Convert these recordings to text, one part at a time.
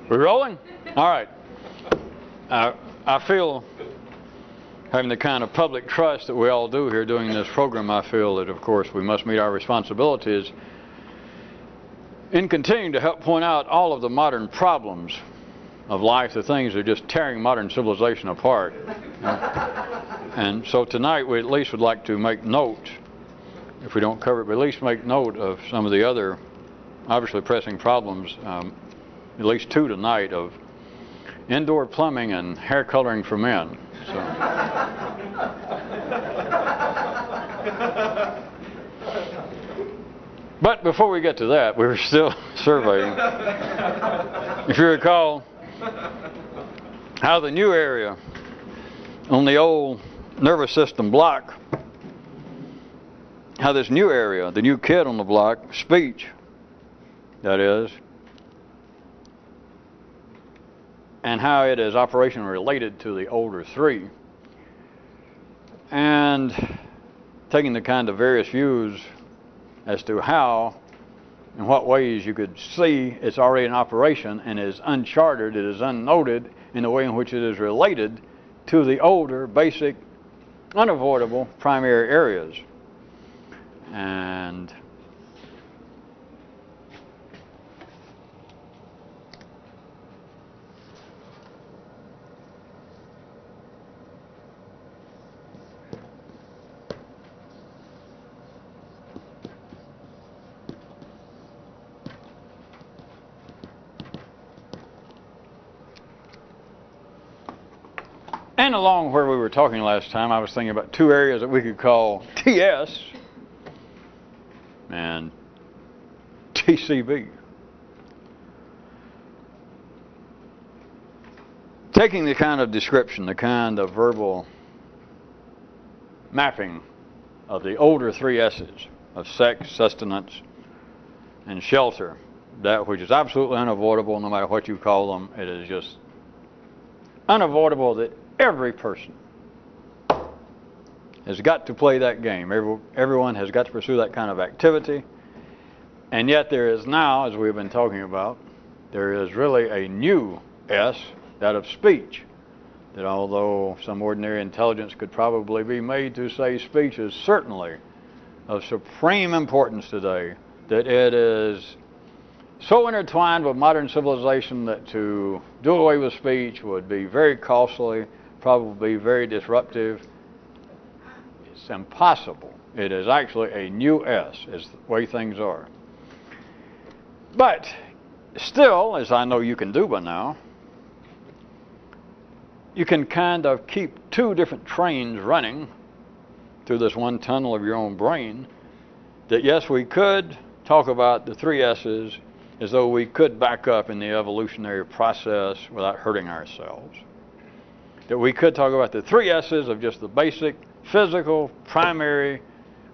We're rolling? All right. I feel, having the kind of public trust that we all do here doing this program, I feel that, of course, we must meet our responsibilities in continuing to help point out all of the modern problems of life, the things that are just tearing modern civilization apart. And so tonight we at least would like to make note, if we don't cover it, but at least make note of some of the other obviously pressing problems, at least two tonight, of indoor plumbing and hair coloring for men. So. But before we get to that, we were still surveying, if you recall, how the new area on the old nervous system block, how this new area, the new kid on the block, speech, that is, and how it is operationally related to the older three, and taking the kind of various views as to how, in what ways you could see it's already in operation and is uncharted, it is unnoted in the way in which it is related to the older, basic, unavoidable primary areas. And along where we were talking last time, I was thinking about two areas that we could call TS and TCB. Taking the kind of description, the kind of verbal mapping of the older three S's of sex, sustenance, and shelter, that which is absolutely unavoidable no matter what you call them, it is just unavoidable that every person has got to play that game. Everyone has got to pursue that kind of activity. And yet there is now, as we've been talking about, there is really a new S, that of speech. That although some ordinary intelligence could probably be made to say speech is certainly of supreme importance today, that it is so intertwined with modern civilization that to do away with speech would be very costly, probably very disruptive. It's impossible. It is actually a new S, is the way things are. But still, as I know you can do by now, you can kind of keep two different trains running through this one tunnel of your own brain. That yes, we could talk about the three S's as though we could back up in the evolutionary process without hurting ourselves. That we could talk about the three S's of just the basic physical primary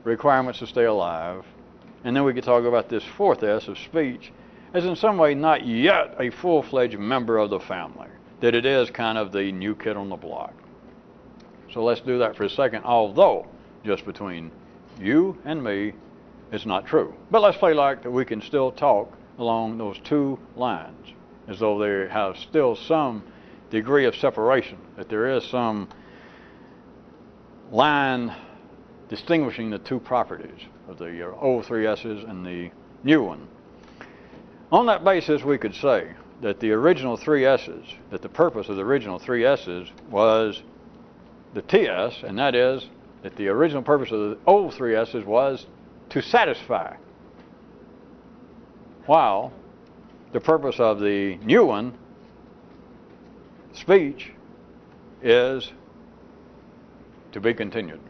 requirements to stay alive, and then we could talk about this fourth S of speech as in some way not yet a full-fledged member of the family, that it is kind of the new kid on the block. So let's do that for a second, although just between you and me it's not true. But let's play like that we can still talk along those two lines as though they have still some degree of separation, that there is some line distinguishing the two properties of the old three S's and the new one. On that basis, we could say that the original three S's, that the purpose of the original three S's was the TS, and that is that the original purpose of the old three S's was to satisfy, while the purpose of the new one, speech, is to be continued.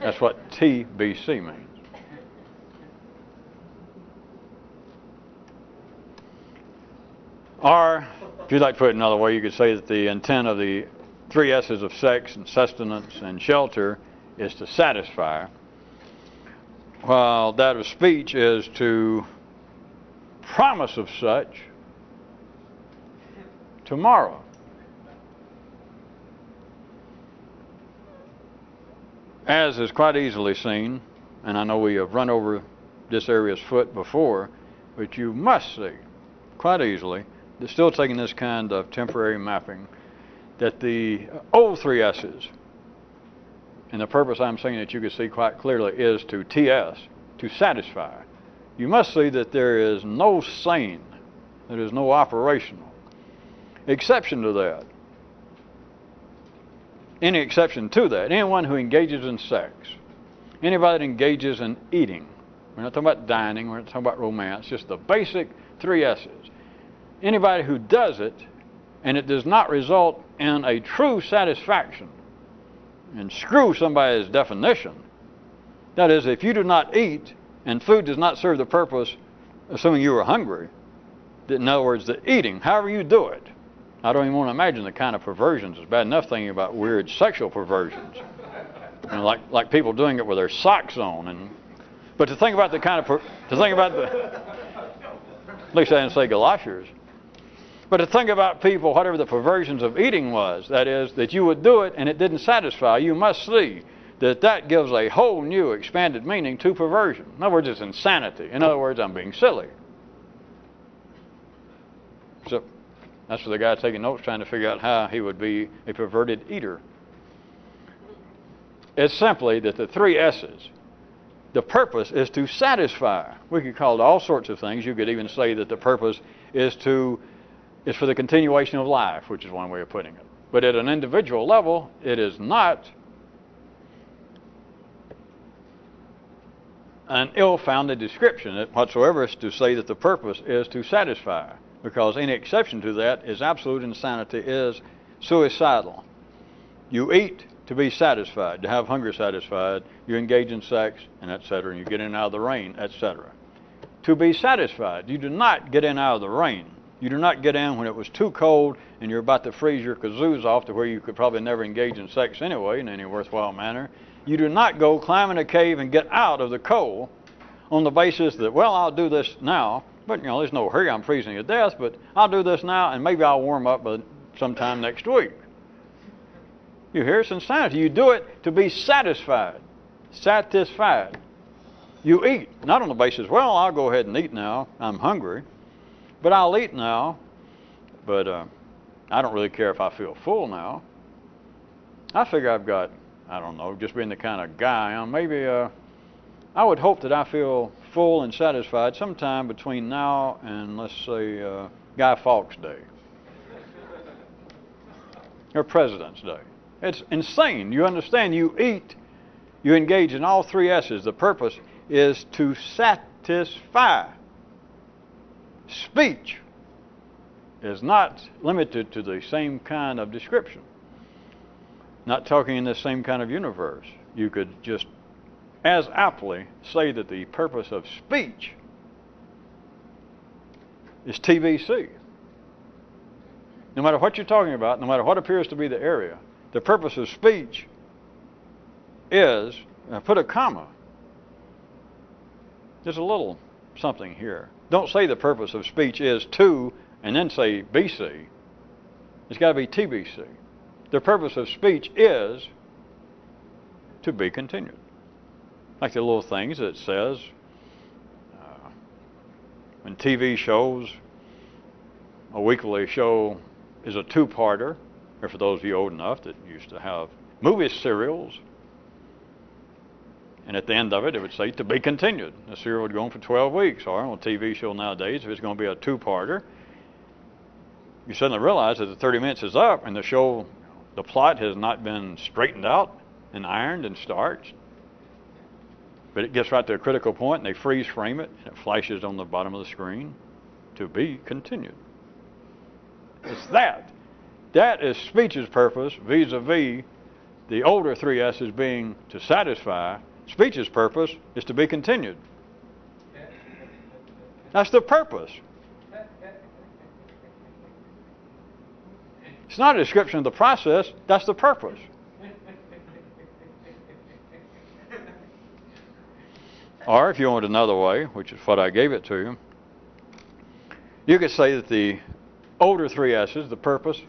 That's what TBC means. Or, if you'd like to put it another way, you could say that the intent of the three S's of sex and sustenance and shelter is to satisfy, while that of speech is to promise of such tomorrow. As is quite easily seen, and I know we have run over this area's foot before, but you must see quite easily, they're still taking this kind of temporary mapping, that the old three S's, and the purpose I'm saying that you can see quite clearly is to TS, to satisfy. You must see that there is no sane, there is no operational exception to that. Any exception to that, anyone who engages in sex, anybody that engages in eating, we're not talking about dining, we're not talking about romance, just the basic three S's. Anybody who does it and it does not result in a true satisfaction, and screw somebody's definition, that is, if you do not eat and food does not serve the purpose, assuming you were hungry, in other words, the eating, however you do it, I don't even want to imagine the kind of perversions. It's bad enough thinking about weird sexual perversions, you know, like people doing it with their socks on, but to think about the kind of at least I didn't say galoshes. But to think about people, whatever the perversions of eating was, that is, that you would do it and it didn't satisfy, you must see that that gives a whole new expanded meaning to perversion. In other words, it's insanity. In other words, I'm being silly. So that's for the guy taking notes trying to figure out how he would be a perverted eater. It's simply that the three S's, the purpose is to satisfy. We could call it all sorts of things. You could even say that the purpose is for the continuation of life, which is one way of putting it. But at an individual level, it is not an ill-founded description whatsoever to say that the purpose is to satisfy, because any exception to that is absolute insanity, is suicidal. You eat to be satisfied, to have hunger satisfied, you engage in sex, and etc., and you get in and out of the rain, etc. To be satisfied, you do not get in and out of the rain. You do not get in when it was too cold and you're about to freeze your kazoos off to where you could probably never engage in sex anyway in any worthwhile manner. You do not go climb in a cave and get out of the cold on the basis that, well, I'll do this now, but you know, there's no hurry, I'm freezing to death, but I'll do this now and maybe I'll warm up sometime next week. You hear? It's insanity. You do it to be satisfied. Satisfied. You eat, not on the basis, well, I'll go ahead and eat now, I'm hungry. But I'll eat now, but I don't really care if I feel full now. I figure I've got, I don't know, just being the kind of guy I am, maybe I would hope that I feel full and satisfied sometime between now and, let's say, Guy Fawkes Day. Or President's Day. It's insane. You understand, you eat, you engage in all three S's. The purpose is to satisfy. Speech is not limited to the same kind of description. Not talking in the same kind of universe. You could just as aptly say that the purpose of speech is TBC. No matter what you're talking about, no matter what appears to be the area, the purpose of speech is, put a comma. There's a little something here. Don't say the purpose of speech is to, and then say BC. It's got to be TBC. The purpose of speech is to be continued. Like the little things that says, when TV shows, a weekly show is a two-parter, or for those of you old enough that used to have movie serials, and at the end of it, it would say to be continued. The serial would go on for 12 weeks, or on a TV show nowadays, if it's going to be a two-parter, you suddenly realize that the 30 minutes is up and the show, the plot has not been straightened out and ironed and starched. But it gets right to a critical point and they freeze frame it and it flashes on the bottom of the screen to be continued. It's that. That is speech's purpose vis-a-vis the older three S's being to satisfy. Speech's purpose is to be continued. That's the purpose. It's not a description of the process, that's the purpose. Or if you want it another way, which is what I gave it to you, you could say that the older three S's, the purpose,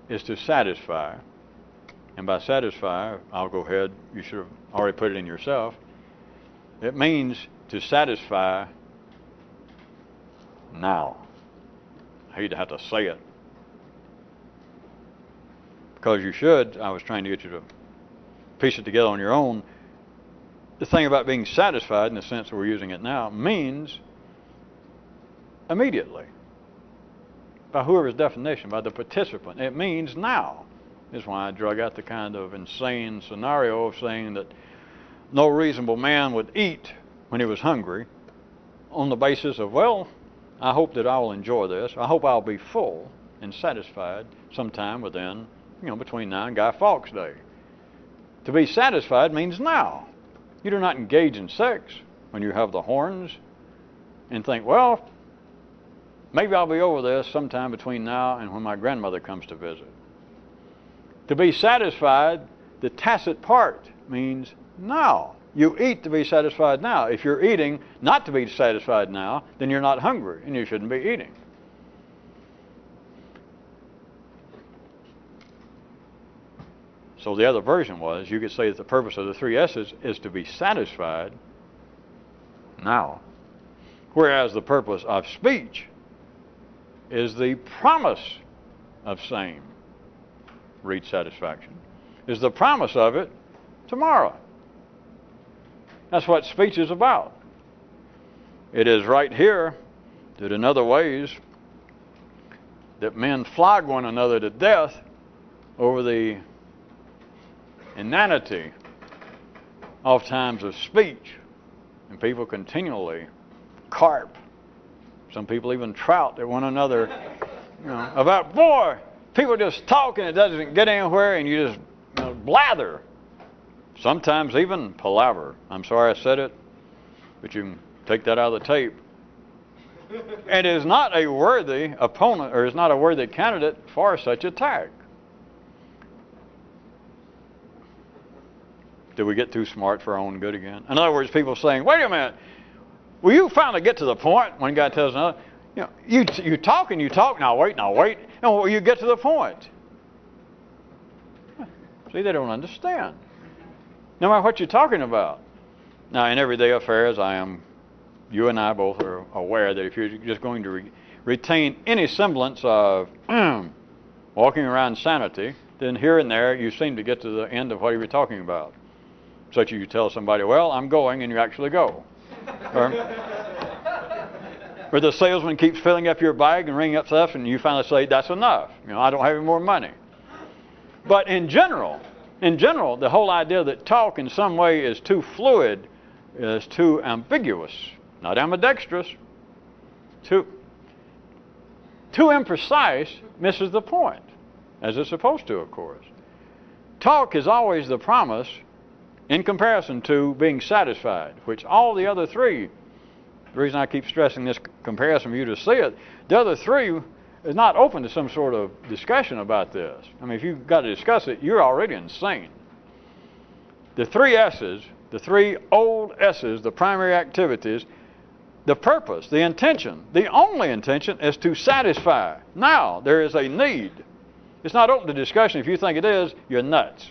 is to satisfy. And by satisfy, I'll go ahead, you should have already put it in yourself. It means to satisfy now. I hate to have to say it. Because you should. I was trying to get you to piece it together on your own. The thing about being satisfied, in the sense that we're using it now, means immediately. By whoever's definition, by the participant. It means now. That's why I drug out the kind of insane scenario of saying that no reasonable man would eat when he was hungry on the basis of, well, I hope that I will enjoy this. I hope I'll be full and satisfied sometime within, between now and Guy Fawkes Day. To be satisfied means now. You do not engage in sex when you have the horns and think, well, maybe I'll be over this sometime between now and when my grandmother comes to visit. To be satisfied, the tacit part means now. You eat to be satisfied now. If you're eating not to be satisfied now, then you're not hungry and you shouldn't be eating. So the other version was, you could say that the purpose of the three S's is to be satisfied now. Whereas the purpose of speech is the promise of same. Read satisfaction. Is the promise of it tomorrow. That's what speech is about. It is right here that in other ways that men flog one another to death over the inanity oftentimes of speech, and people continually carp. Some people even trout at one another, about, boy, people just talk and it doesn't get anywhere, and you just blather. Sometimes even palaver. I'm sorry I said it, but you can take that out of the tape. And is not a worthy opponent, or is not a worthy candidate for such attack. Did we get too smart for our own good again? In other words, people saying, wait a minute, will you finally get to the point? One guy tells another, you talk and you talk, now wait, and will you get to the point? See, they don't understand. No matter what you're talking about. Now, in everyday affairs, you and I both are aware that if you're just going to retain any semblance of walking around sanity, then here and there you seem to get to the end of what you were talking about. Such as you tell somebody, well, I'm going, and you actually go. Or the salesman keeps filling up your bag and ringing up stuff, and you finally say, that's enough. I don't have any more money. But in general, the whole idea that talk in some way is too fluid, is too ambiguous, not ambidextrous, too imprecise, misses the point, as it's supposed to, of course. Talk is always the promise in comparison to being satisfied, which all the other three, the reason I keep stressing this comparison for you to see it, the other three is not open to some sort of discussion about this. I mean, if you've got to discuss it, you're already insane. The three S's, the three old S's, the primary activities, the purpose, the intention, the only intention is to satisfy. Now, there is a need. It's not open to discussion. If you think it is, you're nuts.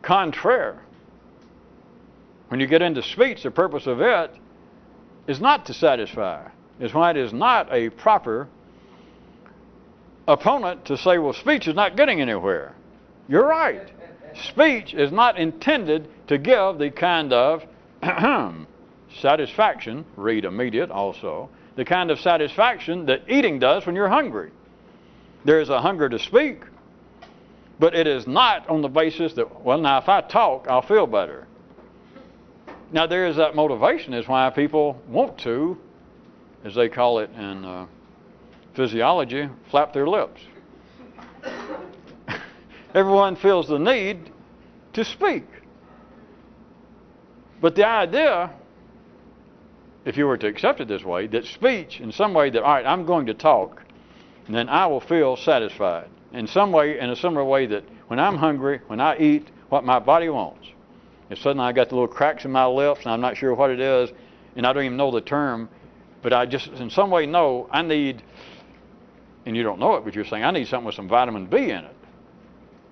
Contraire. When you get into speech, the purpose of it is not to satisfy. It's why it is not a proper opponent to say, well, speech is not getting anywhere. You're right. Speech is not intended to give the kind of satisfaction, read immediate also, the kind of satisfaction that eating does when you're hungry. There is a hunger to speak, but it is not on the basis that, well, now if I talk, I'll feel better. Now there is that motivation is why people want to, as they call it in physiology, flap their lips. Everyone feels the need to speak. But the idea, if you were to accept it this way, that speech in some way that, all right, I'm going to talk, and then I will feel satisfied. In some way, in a similar way that when I'm hungry, when I eat what my body wants, and suddenly I got the little cracks in my lips, and I'm not sure what it is, and I don't even know the term, but I just in some way know I need, and you don't know it, but you're saying I need something with some vitamin B in it.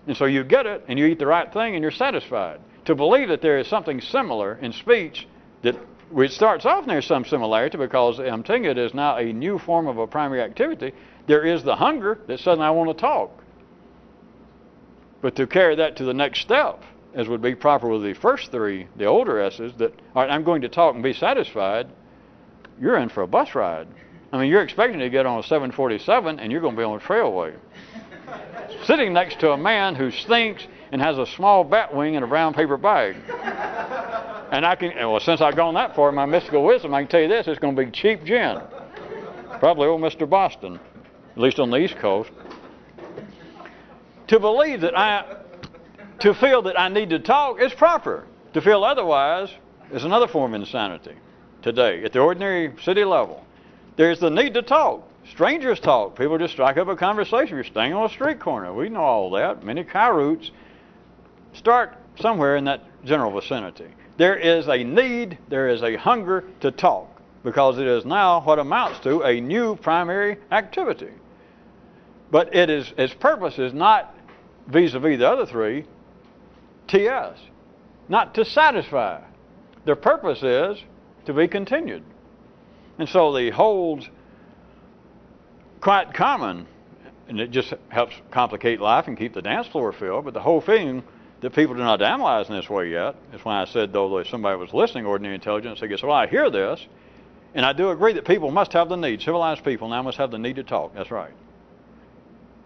And so you get it, and you eat the right thing, and you're satisfied. To believe that there is something similar in speech that It starts off and there's some similarity because I'm telling you it is now a new form of a primary activity. There is the hunger that suddenly I want to talk. But to carry that to the next step, as would be proper with the first three, the older S's, that, all right, I'm going to talk and be satisfied, you're in for a bus ride. I mean, you're expecting to get on a 747 and you're going to be on a trailway. Sitting next to a man who stinks and has a small bat wing in a brown paper bag. And since I've gone that far in my mystical wisdom, I can tell you this, it's going to be cheap gin. Probably old Mr. Boston, at least on the East Coast. To believe to feel that I need to talk is proper. To feel otherwise is another form of insanity today at the ordinary city level. There's the need to talk. Strangers talk. People just strike up a conversation. You're staying on a street corner. We know all that. Many Kyroots start somewhere in that general vicinity. There is a need, there is a hunger to talk because it is now what amounts to a new primary activity. But its purpose is not vis-a-vis the other three, TS, not to satisfy. Their purpose is to be continued. And so the holds quite common, and it just helps complicate life and keep the dance floor filled, but the whole thing that people do not analyze in this way yet is when I said, though, if somebody was listening, ordinary intelligence, they guess, well, I hear this, and I do agree that people must have the need, civilized people now must have the need to talk. That's right.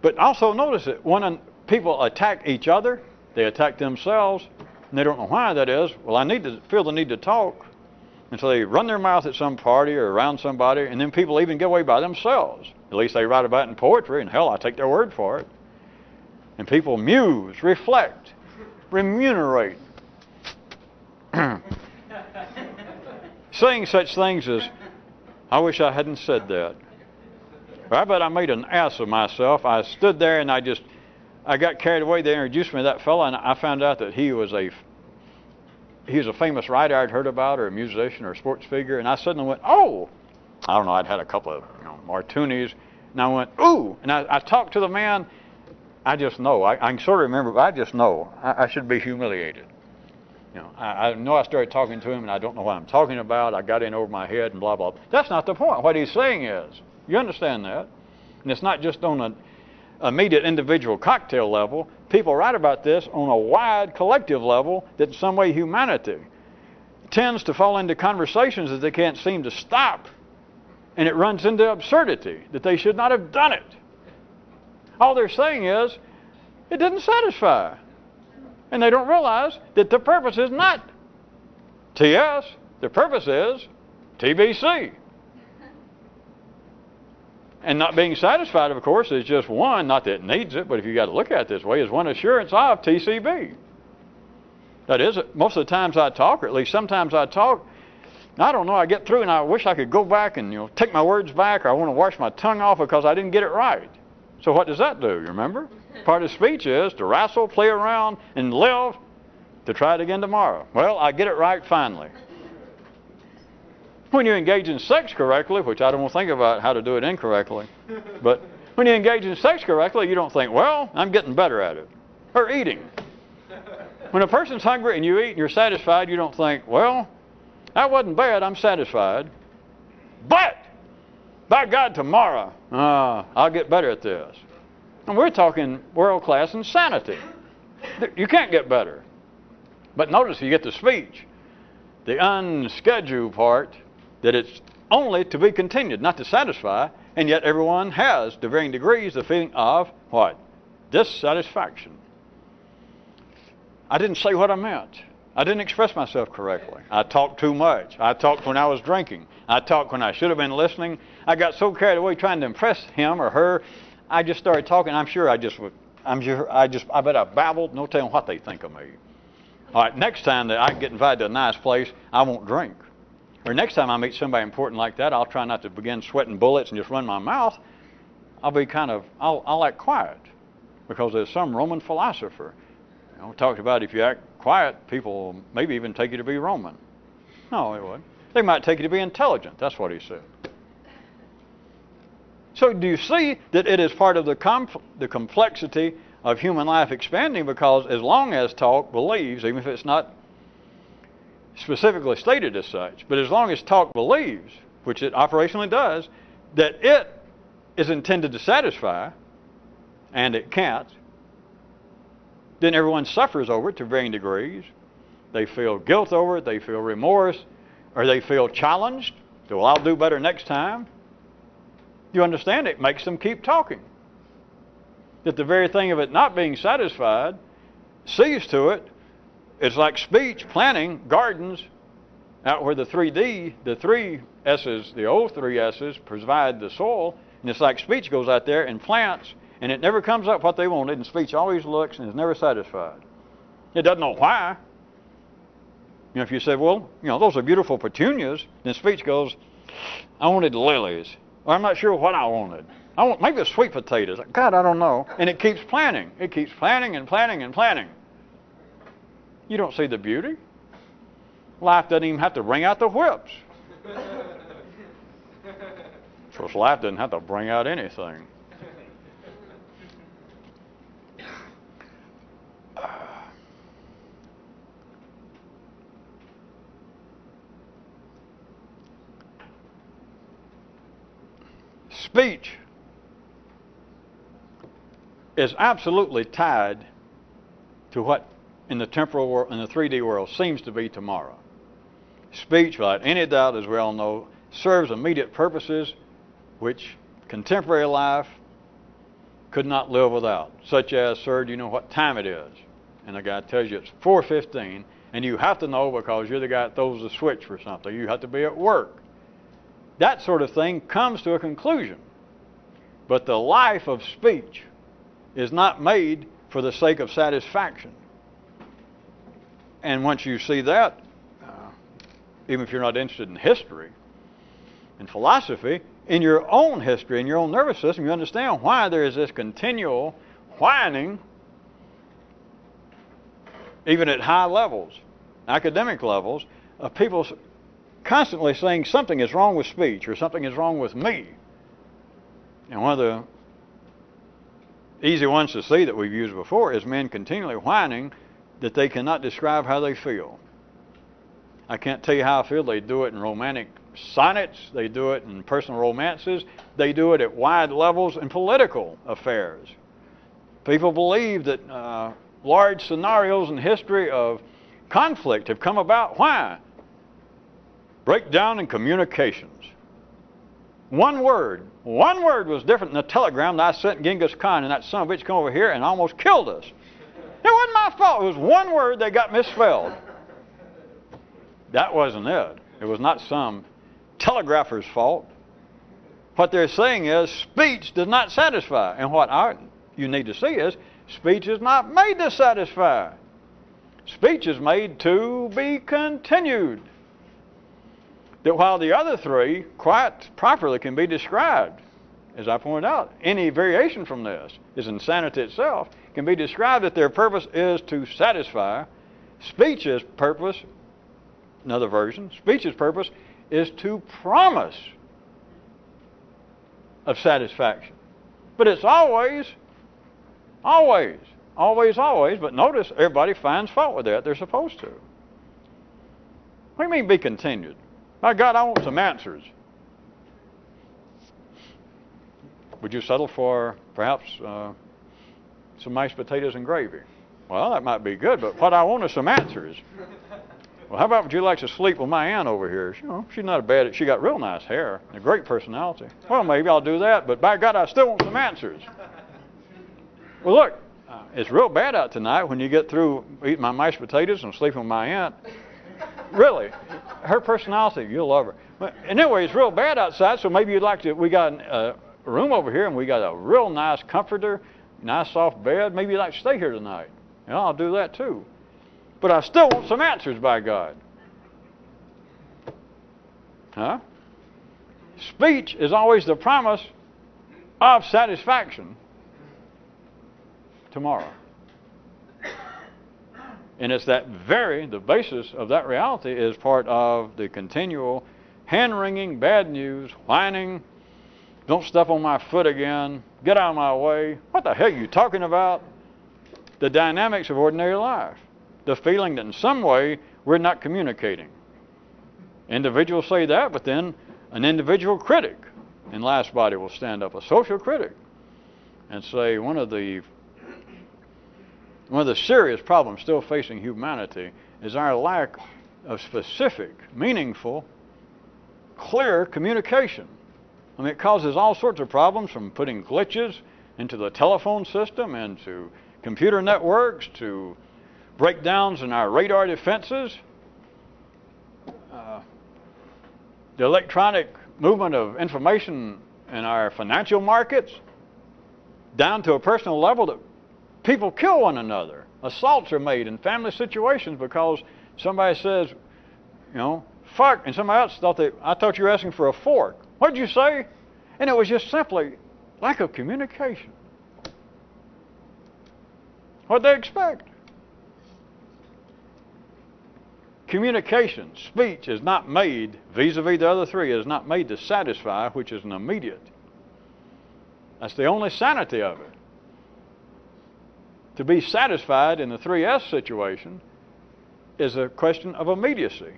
But also notice that when people attack each other, they attack themselves, and they don't know why that is. Well, I need to feel the need to talk. And so they run their mouth at some party or around somebody, and then people even get away by themselves. At least they write about it in poetry, and hell, I take their word for it. And people muse, reflect, remunerate. Saying such things as, I wish I hadn't said that. Or I bet I made an ass of myself. I stood there and I got carried away. They introduced me to that fellow, and I found out that he was a famous writer I'd heard about, or a musician, or a sports figure, and I suddenly went, oh! I don't know, I'd had a couple of martinis, and I went, ooh! And I talked to the man. I just know. I can sort of remember, but I just know. I should be humiliated. I know I started talking to him, and I don't know what I'm talking about. I got in over my head and blah, blah. That's not the point. What he's saying is, you understand that? And it's not just on an immediate individual cocktail level. People write about this on a wide collective level that in some way humanity tends to fall into conversations that they can't seem to stop. And it runs into absurdity that they should not have done it. All they're saying is, it didn't satisfy. And they don't realize that the purpose is not TS. The purpose is TBC. And not being satisfied, of course, is just one, not that it needs it, but if you got to look at it this way, is one assurance of TCB. That is, most of the times I talk, or at least sometimes I talk, I don't know, I get through and I wish I could go back and take my words back, or I want to wash my tongue off because I didn't get it right. So what does that do, you remember? Part of speech is to wrestle, play around, and live to try it again tomorrow. Well, I get it right finally. When you engage in sex correctly, which I don't want to think about how to do it incorrectly, but when you engage in sex correctly, you don't think, well, I'm getting better at it. Or eating. When a person's hungry and you eat and you're satisfied, you don't think, well, that wasn't bad, I'm satisfied. But, by God, tomorrow, I'll get better at this. And we're talking world-class insanity. You can't get better. But notice you get the speech, the unscheduled part, that it's only to be continued, not to satisfy, and yet everyone has, to varying degrees, the feeling of what? Dissatisfaction. I didn't say what I meant. I didn't express myself correctly. I talked too much. I talked when I was drinking. I talked when I should have been listening. I got so carried away trying to impress him or her, I just started talking. I bet I babbled, no telling what they think of me. All right, next time that I get invited to a nice place, I won't drink. Or next time I meet somebody important like that, I'll try not to begin sweating bullets and just run my mouth. I'll act quiet. Because there's some Roman philosopher, talked about if you act quiet, people maybe even take you to be Roman. No, they wouldn't. They might take you to be intelligent. That's what he said. So do you see that it is part of the complexity of human life expanding, because as long as talk believes, even if it's not specifically stated as such. But as long as talk believes, which it operationally does, that it is intended to satisfy, and it can't, then everyone suffers over it to varying degrees. They feel guilt over it, they feel remorse, or they feel challenged. So, well, I'll do better next time. You understand? It makes them keep talking. That the very thing of it not being satisfied sees to it. It's like speech, planting gardens out where the 3D, the 3 S's, the old 3 S's provide the soil. And it's like speech goes out there and plants, and it never comes up what they wanted, and speech always looks and is never satisfied. It doesn't know why. You know, if you say, well, you know, those are beautiful petunias, then speech goes, I wanted lilies. Or I'm not sure what I wanted. I want maybe sweet potatoes. God, I don't know. And it keeps planning. It keeps planning and planning and planning. You don't see the beauty. Life doesn't even have to bring out the whips. Of course, life doesn't have to bring out anything. Speech is absolutely tied to what in the temporal world, in the 3D world, seems to be tomorrow. Speech, without any doubt, as we all know, serves immediate purposes which contemporary life could not live without. Such as, sir, do you know what time it is? And the guy tells you it's 4:15, and you have to know because you're the guy that throws the switch for something. You have to be at work. That sort of thing comes to a conclusion. But the life of speech is not made for the sake of satisfaction. And once you see that, even if you're not interested in history and philosophy, in your own history, in your own nervous system, you understand why there is this continual whining, even at high levels, academic levels, of people constantly saying something is wrong with speech or something is wrong with me. And one of the easy ones to see that we've used before is men continually whining that they cannot describe how they feel. I can't tell you how I feel. They do it in romantic sonnets. They do it in personal romances. They do it at wide levels in political affairs. People believe that large scenarios in history of conflict have come about. Why? Breakdown in communications. One word was different than the telegram that I sent Genghis Khan, and that son of a bitch come over here and almost killed us. It wasn't my fault. It was one word they got misspelled. That wasn't it. It was not some telegrapher's fault. What they're saying is speech does not satisfy. And what you need to see is speech is not made to satisfy. Speech is made to be continued. That while the other three quite properly can be described, as I pointed out, any variation from this is insanity itself, can be described that their purpose is to satisfy. Speech's purpose, another version, speech's purpose is to promise of satisfaction. But it's always, but notice everybody finds fault with that. They're supposed to. What do you mean be continued? My God, I want some answers. Would you settle for perhaps some mashed potatoes and gravy? Well, that might be good, but what I want is some answers. Well, how about would you like to sleep with my aunt over here? You know, she's not a bad, she got real nice hair and a great personality. Well, maybe I'll do that, but by God, I still want some answers. Well, look, it's real bad out tonight when you get through eating my mashed potatoes and sleeping with my aunt. Really, her personality, you'll love her. But anyway, it's real bad outside, so maybe you'd like to, we got a room over here and we got a real nice comforter, nice soft bed. Maybe you'd like to stay here tonight. You know, I'll do that too. But I still want some answers, by God. Huh? Speech is always the promise of satisfaction tomorrow. And it's that the basis of that reality is part of the continual hand-wringing, bad news, whining, don't step on my foot again, get out of my way. What the heck are you talking about? The dynamics of ordinary life. The feeling that in some way we're not communicating. Individuals say that, but then an individual critic in last body will stand up, a social critic, and say one of the serious problems still facing humanity is our lack of specific, meaningful, clear communication. I mean, it causes all sorts of problems, from putting glitches into the telephone system, into computer networks, to breakdowns in our radar defenses, the electronic movement of information in our financial markets, down to a personal level that people kill one another. Assaults are made in family situations because somebody says, you know, fuck, and somebody else thought I thought you were asking for a fork. What'd you say? And it was just simply lack of communication. What'd they expect? Communication, speech, is not made, vis-a-vis the other three, is not made to satisfy, which is an immediate. That's the only sanity of it. To be satisfied in the 3S situation is a question of immediacy.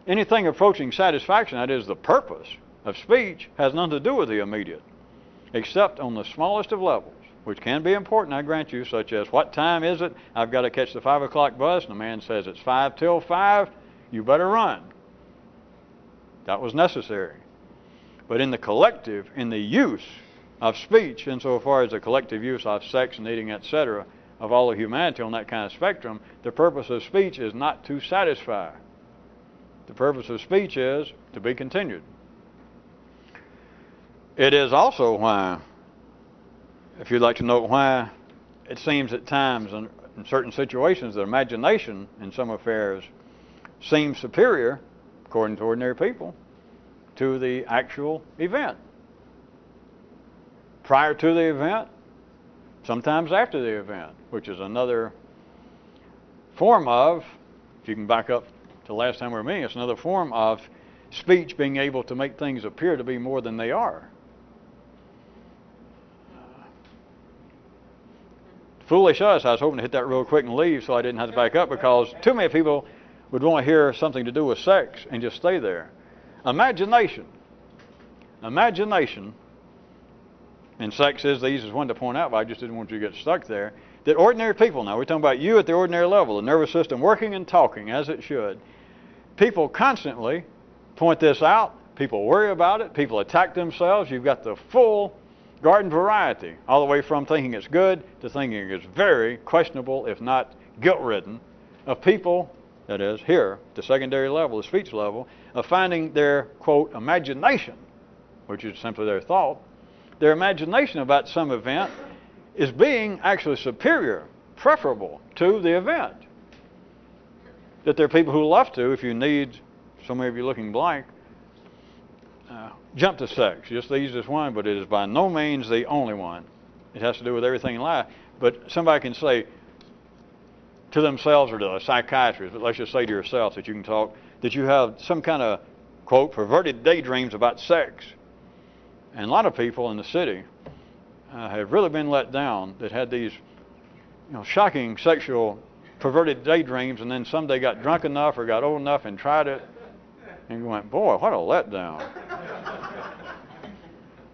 Anything approaching satisfaction, that is the purpose of speech, has nothing to do with the immediate, except on the smallest of levels, which can be important, I grant you, such as, what time is it? I've got to catch the 5 o'clock bus, and the man says it's 5 till 5, you better run. That was necessary. But in the collective, in the use of speech, insofar as the collective use of sex and eating, etc., of all of humanity on that kind of spectrum, the purpose of speech is not to satisfy. The purpose of speech is to be continued. It is also why, if you'd like to know why it seems at times in certain situations that imagination in some affairs seems superior, according to ordinary people, to the actual event. Prior to the event, sometimes after the event, which is another form of, if you can back up to last time we were meeting, it's another form of speech being able to make things appear to be more than they are. Foolish us, I was hoping to hit that real quick and leave so I didn't have to back up, because too many people would want to hear something to do with sex and just stay there. Imagination. Imagination, and sex is the easiest one to point out, but I just didn't want you to get stuck there, that ordinary people, now we're talking about you at the ordinary level, the nervous system working and talking as it should. People constantly point this out, people worry about it, people attack themselves. You've got the full garden variety, all the way from thinking it's good to thinking it's very questionable, if not guilt-ridden, of people, that is, here, the secondary level, the speech level, of finding their, quote, imagination, which is simply their thought, their imagination about some event is being actually superior, preferable to the event. That there are people who love to, if you need, so many of you looking blank, jump to sex, just the easiest one, but it is by no means the only one. It has to do with everything in life. But somebody can say to themselves or to a psychiatrist, but let's just say to yourself that you can talk, that you have some kind of, quote, perverted daydreams about sex. And a lot of people in the city have really been let down that had these, shocking sexual perverted daydreams, and then someday got drunk enough or got old enough and tried it, and you went, boy, what a letdown.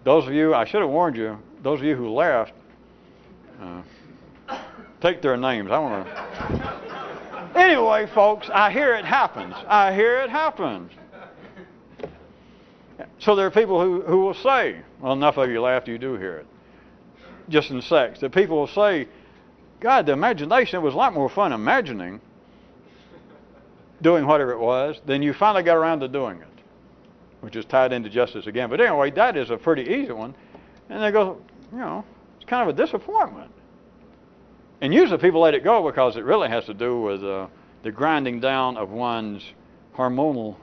Those of you, I should have warned you, those of you who laughed, take their names. I want to. Anyway, folks, I hear it happens. I hear it happens. So there are people who will say, well, enough of you laughed, you do hear it. Just in sex. The people will say, God, the imagination, it was a lot more fun imagining doing whatever it was than you finally got around to doing it, which is tied into justice again. But anyway, that is a pretty easy one. And they go, it's kind of a disappointment. And usually people let it go because it really has to do with the grinding down of one's hormonal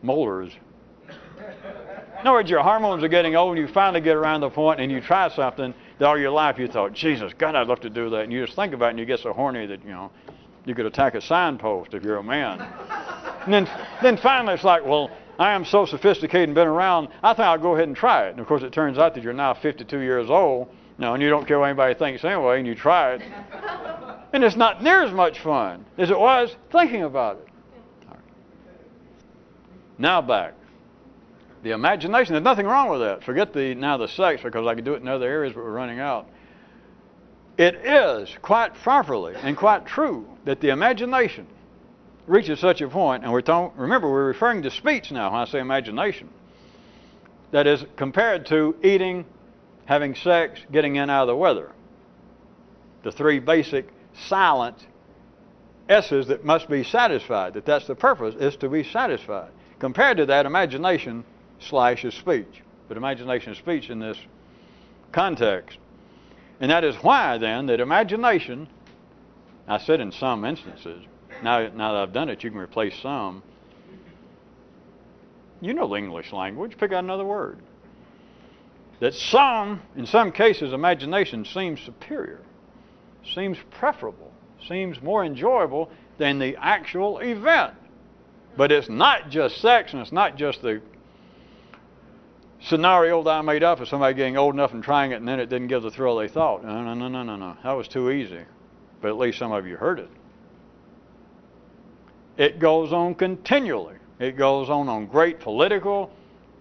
molars. In other words, your hormones are getting old, and you finally get around the point and you try something that all your life you thought, Jesus, God, I'd love to do that. And you just think about it and you get so horny that, you could attack a signpost if you're a man. And then finally it's like, well, I am so sophisticated and been around, I think I'll go ahead and try it. And of course it turns out that you're now 52 years old, and you don't care what anybody thinks anyway, and you try it. And it's not near as much fun as it was thinking about it. Now back. The imagination, there's nothing wrong with that. Forget the sex, because I could do it in other areas, but we're running out. It is quite properly and quite true that the imagination reaches such a point, and remember, we're referring to speech now when I say imagination, that is compared to eating, having sex, getting in out of the weather. The three basic silent S's that must be satisfied, that's the purpose, is to be satisfied. Compared to that, imagination is speech. But imagination is speech in this context. And that is why, then, that imagination, I said in some instances, now that I've done it, you can replace some. You know the English language. Pick out another word. That in some cases, imagination seems superior, seems preferable, seems more enjoyable than the actual event. But it's not just sex, and it's not just the scenario that I made up of somebody getting old enough and trying it, and then it didn't give the thrill they thought. No. That was too easy. But at least some of you heard it. It goes on continually. It goes on great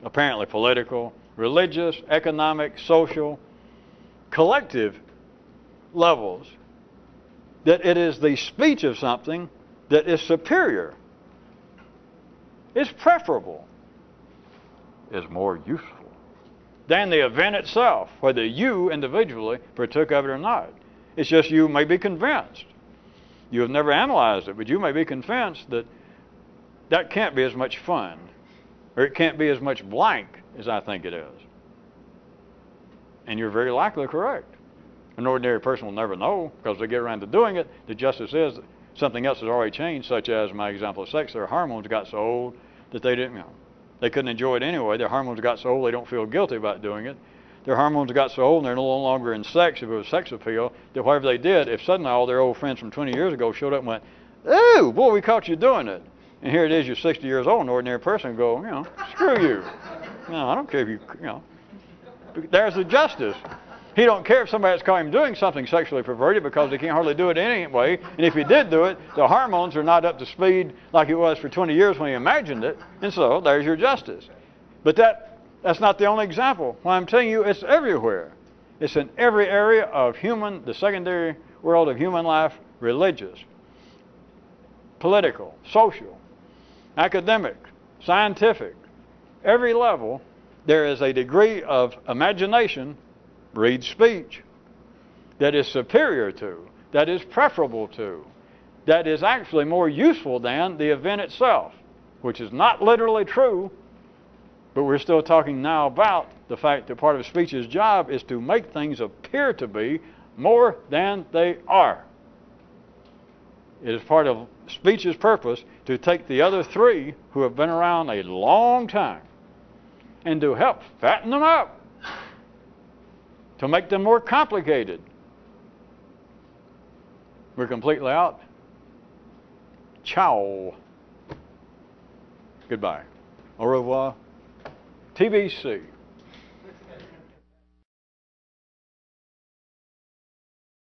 apparently political, religious, economic, social, collective levels. That it is the speech of something that is superior, is preferable, is more useful than the event itself, whether you individually partook of it or not. It's just you may be convinced. You have never analyzed it, but you may be convinced that can't be as much fun, or it can't be as much blank as I think it is. And you're very likely correct. An ordinary person will never know, because they get around to doing it. The justice is that something else has already changed, such as my example of sex. Their hormones got so old that they couldn't enjoy it anyway. Their hormones got so old they don't feel guilty about doing it. Their hormones got so old and they're no longer in sex, if it was sex appeal, that whatever they did, if suddenly all their old friends from 20 years ago showed up and went, "Ooh, boy, we caught you doing it." And here it is, you're 60 years old, an ordinary person would go, "Screw you. No, I don't care if There's the justice. He don't care if somebody has caught him doing something sexually perverted, because he can't hardly do it anyway. And if he did do it, the hormones are not up to speed like it was for 20 years when he imagined it. And so there's your justice. But that's not the only example. Why I'm telling you, it's everywhere. It's in every area of the secondary world of human life, religious, political, social, academic, scientific. Every level, there is a degree of imagination, read speech, that is superior to, that is preferable to, that is actually more useful than the event itself, which is not literally true, but we're still talking now about the fact that part of speech's job is to make things appear to be more than they are. It is part of speech's purpose to take the other three who have been around a long time and to help fatten them up, to make them more complicated. We're completely out. Ciao. Goodbye. Au revoir. TBC.